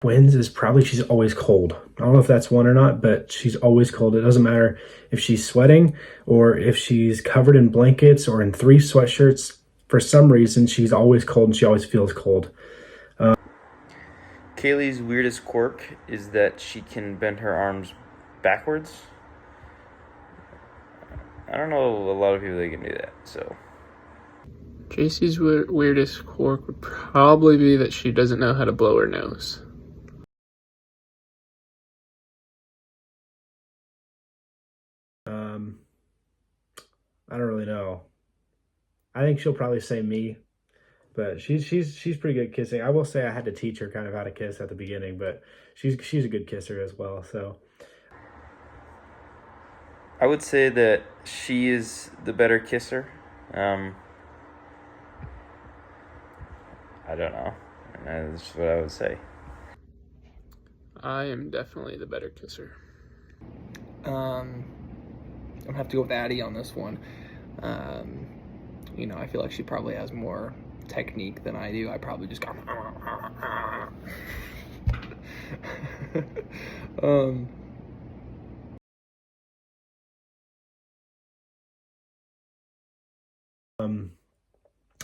Twins is probably she's always cold. I don't know if that's one or not, but she's always cold. It doesn't matter if she's sweating or if she's covered in blankets or in 3 sweatshirts. For some reason, she's always cold and she always feels cold. Kaylee's weirdest quirk is that she can bend her arms backwards. I don't know a lot of people that can do that, so. JC's weirdest quirk would probably be that she doesn't know how to blow her nose. I don't really know. I think she'll probably say me, but she's pretty good kissing. I will say I had to teach her kind of how to kiss at the beginning, but she's a good kisser as well. So I would say that she is the better kisser. I don't know. That's what I would say. I am definitely the better kisser. I'm gonna have to go with Addie on this one. You know, I feel like she probably has more technique than I do. I probably just go.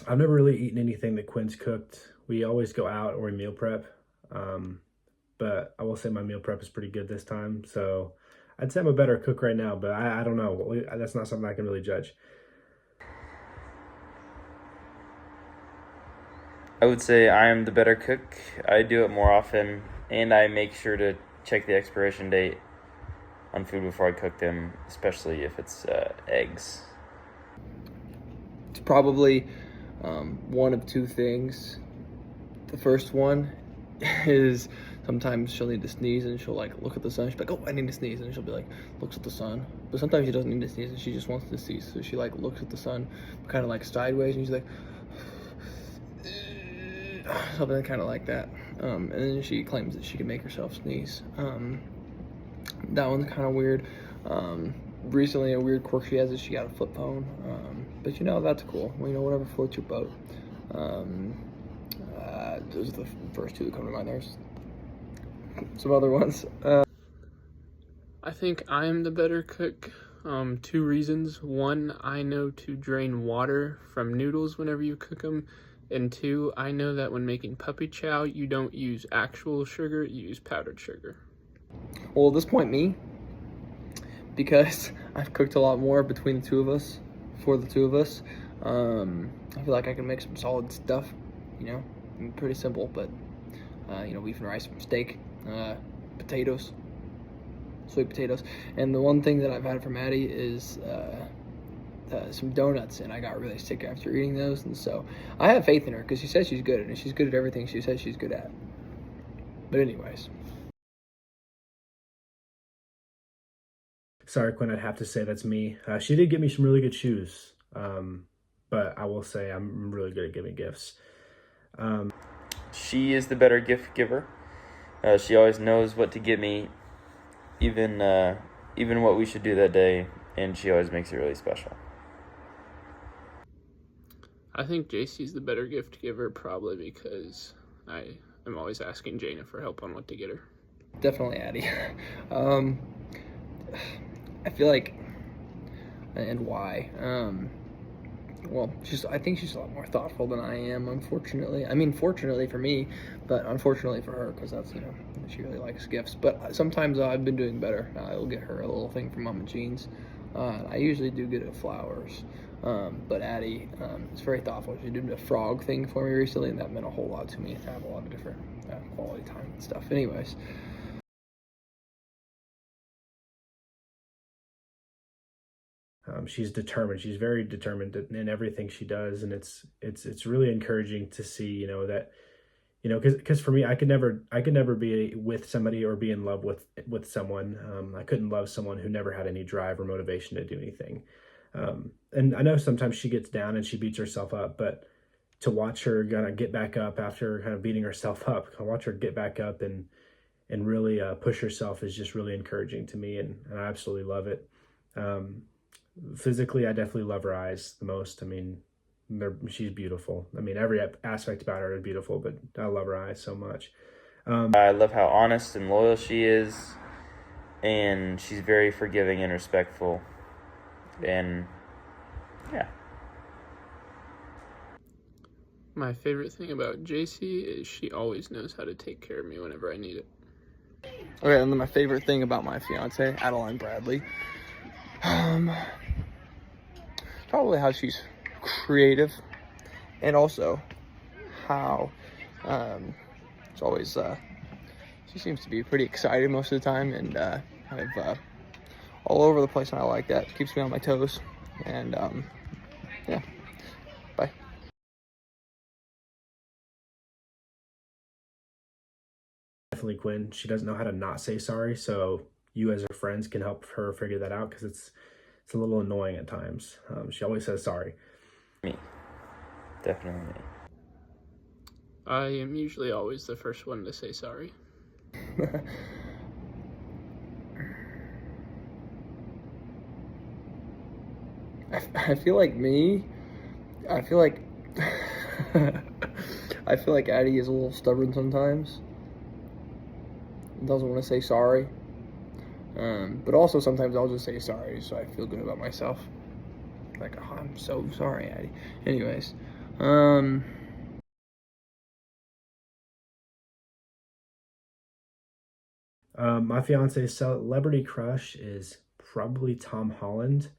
I've never really eaten anything that Quinn's cooked. We always go out or we meal prep. But I will say my meal prep is pretty good this time. So I'd say I'm a better cook right now, but I don't know. That's not something I can really judge. I would say I am the better cook. I do it more often, and I make sure to check the expiration date on food before I cook them, especially if it's eggs. It's probably one of two things. The first one is sometimes she'll need to sneeze and she'll like look at the sun. She'll be like, "Oh, I need to sneeze," and she'll be like, looks at the sun. But sometimes she doesn't need to sneeze and she just wants to sneeze. So she like looks at the sun, kind of like sideways, and she's like, something kind of like that. And then she claims that she can make herself sneeze. That one's kind of weird. Recently, a weird quirk she has is she got a flip phone. But you know, that's cool. Well, you know, whatever floats your boat. Those are the first two that come to mind. There's some other ones. I think I am the better cook. 2 reasons. 1, I know to drain water from noodles whenever you cook them. And 2, I know that when making puppy chow, you don't use actual sugar, you use powdered sugar. Well, at this point, me, because I've cooked a lot more between the two of us, for the two of us. I feel like I can make some solid stuff, you know, pretty simple, but, you know, beef and rice, steak, potatoes, sweet potatoes. And the one thing that I've had from Addie is some donuts, and I got really sick after eating those. And so I have faith in her because she says she's good, and she's good at everything she says she's good at. But anyways. Sorry, Quinn, I'd have to say that's me. She did get me some really good shoes, but I will say I'm really good at giving gifts. She is the better gift giver. She always knows what to get me, even what we should do that day, and she always makes it really special. I think JC's the better gift giver, probably because I am always asking Jana for help on what to get her. Definitely Addie. I feel like, and why? Well, I think she's a lot more thoughtful than I am, unfortunately. I mean, fortunately for me, but unfortunately for her, because that's, you know, she really likes gifts. But sometimes I've been doing better. I'll get her a little thing from Mama Jean's. I usually do good at flowers. But Addie is very thoughtful. She did a frog thing for me recently, and that meant a whole lot to me. I have a lot of different quality time and stuff. Anyways. She's determined. She's very determined in everything she does, and it's really encouraging to see, you know, that, you know, because for me, I could never be with somebody or be in love with someone. I couldn't love someone who never had any drive or motivation to do anything. And I know sometimes she gets down and she beats herself up, but to watch her kind of get back up after kind of beating herself up, watch her get back up and really push herself is just really encouraging to me, and I absolutely love it. Physically, I definitely love her eyes the most. I mean, she's beautiful. I mean, every aspect about her is beautiful, but I love her eyes so much. I love how honest and loyal she is, and she's very forgiving and respectful. And yeah. My favorite thing about JC is she always knows how to take care of me whenever I need it. Okay, and then my favorite thing about my fiance, Adeline Bradley, probably how she's creative, and also how it's always she seems to be pretty excited most of the time, and kind of all over the place, and I like that. Keeps me on my toes, and yeah. Bye. Definitely Quinn. She doesn't know how to not say sorry, so you as her friends can help her figure that out because it's a little annoying at times. She always says sorry. Me. Definitely me. I am usually always the first one to say sorry. I feel like me. I feel like I feel like Addie is a little stubborn sometimes. Doesn't want to say sorry. But also sometimes I'll just say sorry, so I feel good about myself. Like, oh, I'm so sorry, Addie. Anyways, My fiance's celebrity crush is probably Tom Holland.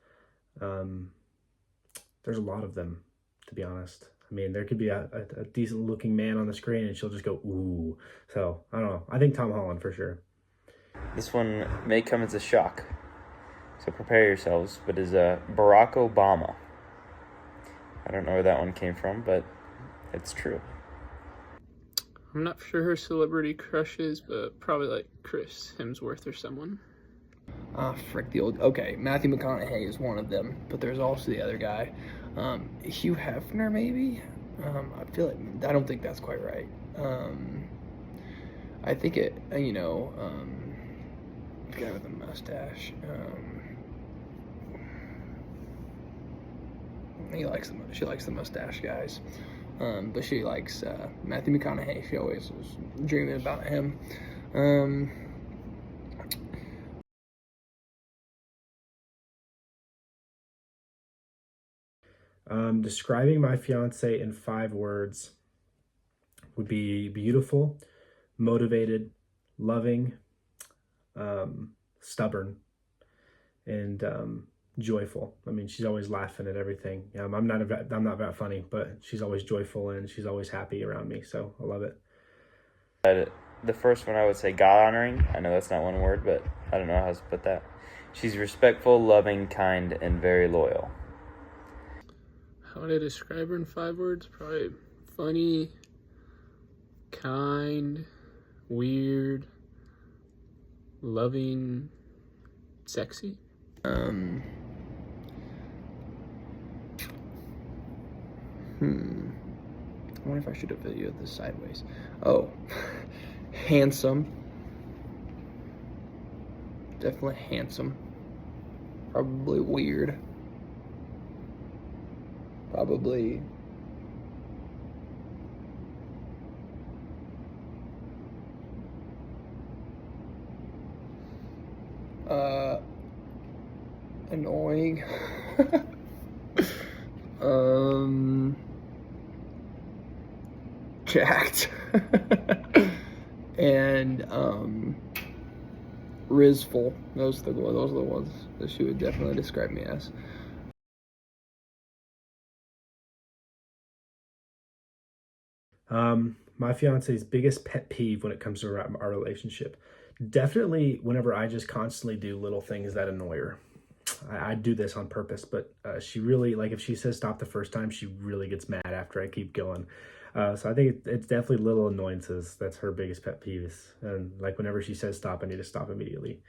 There's a lot of them, to be honest. I mean, there could be a decent looking man on the screen and she'll just go, ooh. So, I don't know. I think Tom Holland for sure. This one may come as a shock, so prepare yourselves, but is Barack Obama. I don't know where that one came from, but it's true. I'm not sure her celebrity crush is, but probably like Chris Hemsworth or someone. frick the old. Okay, Matthew McConaughey is one of them, but there's also the other guy, Hugh Hefner maybe. I feel like I don't think that's quite right. I think it. The guy with the mustache. She likes the mustache guys. But she likes Matthew McConaughey. She always was dreaming about him. Describing my fiance in 5 words would be beautiful, motivated, loving, stubborn, and joyful. I mean, she's always laughing at everything. I'm not that funny, but she's always joyful and she's always happy around me. So I love it. The first one I would say God honoring. I know that's not one word, but I don't know how to put that. She's respectful, loving, kind, and very loyal. How would I describe her in 5 words? Probably funny, kind, weird, loving, sexy. I wonder if I should have videoed this sideways. Oh, handsome. Definitely handsome. Probably weird. Probably annoying. Jacked. And Rizful. Those are the ones that she would definitely describe me as. My fiance's biggest pet peeve when it comes to our relationship, definitely whenever I just constantly do little things that annoy her. I do this on purpose, but she really, like, if she says stop the first time, she really gets mad after I keep going. So I think it's definitely little annoyances. That's her biggest pet peeves. And like whenever she says stop, I need to stop immediately.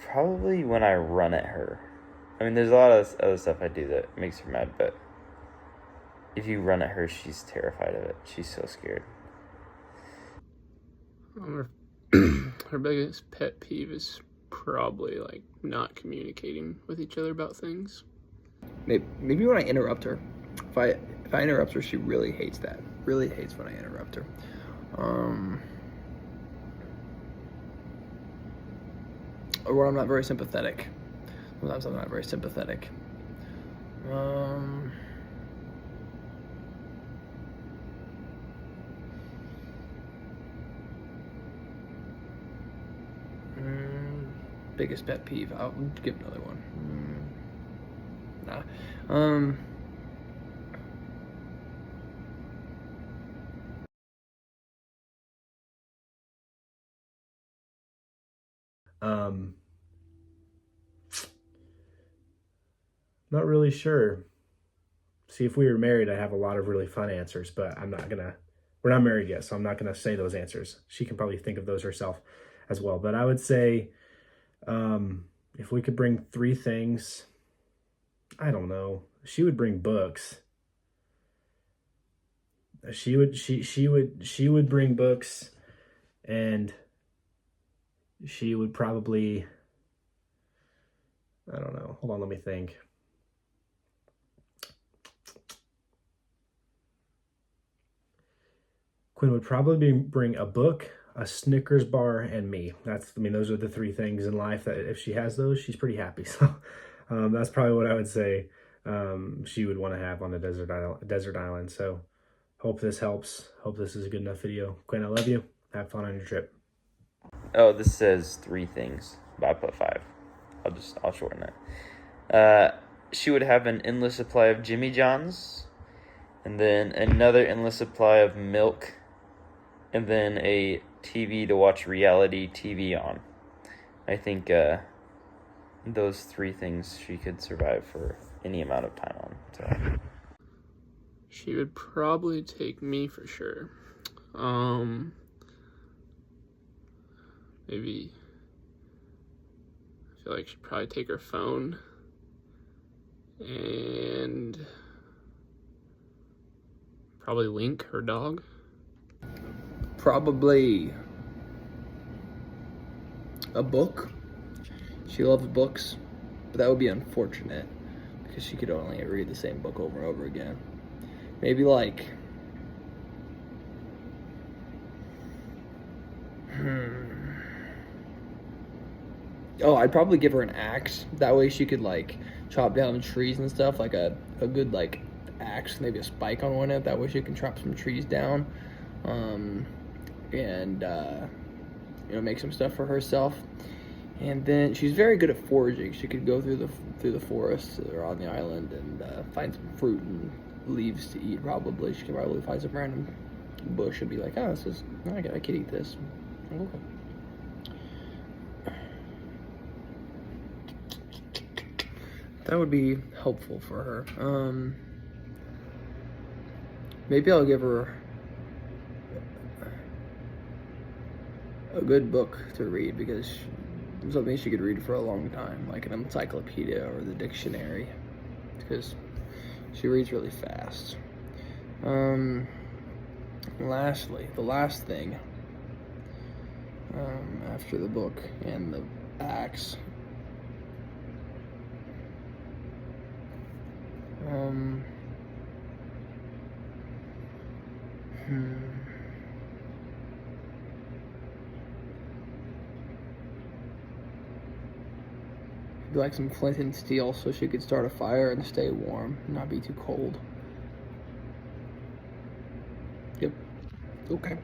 Probably when I run at her. I mean, there's a lot of other stuff I do that makes her mad, but if you run at her, she's terrified of it. She's so scared. Her biggest pet peeve is probably like not communicating with each other about things. Maybe when I interrupt her. If I interrupt her, she really hates that. really hates when I interrupt her. Or when I'm not very sympathetic. Sometimes I'm not very sympathetic. Biggest pet peeve. I'll give another one. Nah. Not really sure. See, if we were married, I'd have a lot of really fun answers, but we're not married yet, so I'm not gonna say those answers. She can probably think of those herself as well. But I would say, if we could bring 3 things, I don't know. She would bring books. She would bring books, and she would probably, I don't know. Hold on, let me think. Quinn would probably bring a book, a Snickers bar, and me. Those are the 3 things in life that if she has those, she's pretty happy. So that's probably what I would say she would want to have on a desert island. So hope this helps. Hope this is a good enough video. Quinn, I love you. Have fun on your trip. Oh, this says 3 things, but I put 5. I'll shorten it. She would have an endless supply of Jimmy John's, and then another endless supply of milk, and then a TV to watch reality TV on. I think those 3 things she could survive for any amount of time on. So She would probably take me for sure. Maybe, I feel like she'd probably take her phone, and probably Link, her dog. Probably a book. She loves books, but that would be unfortunate because she could only read the same book over and over again. Maybe like I'd probably give her an axe. That way she could like chop down trees and stuff, like a good like axe, maybe a spike on one end. That way she can chop some trees down, and make some stuff for herself. And then she's very good at foraging. She could go through the forest or on the island and find some fruit and leaves to eat. Probably she could probably find some random bush and be like, oh, I could eat this. Okay. That would be helpful for her. Maybe I'll give her a good book to read, because something she could read for a long time, like an encyclopedia or the dictionary, because she reads really fast. Lastly, the last thing, after the book and the axe, like some flint and steel so she could start a fire and stay warm, not be too cold. Yep. Okay.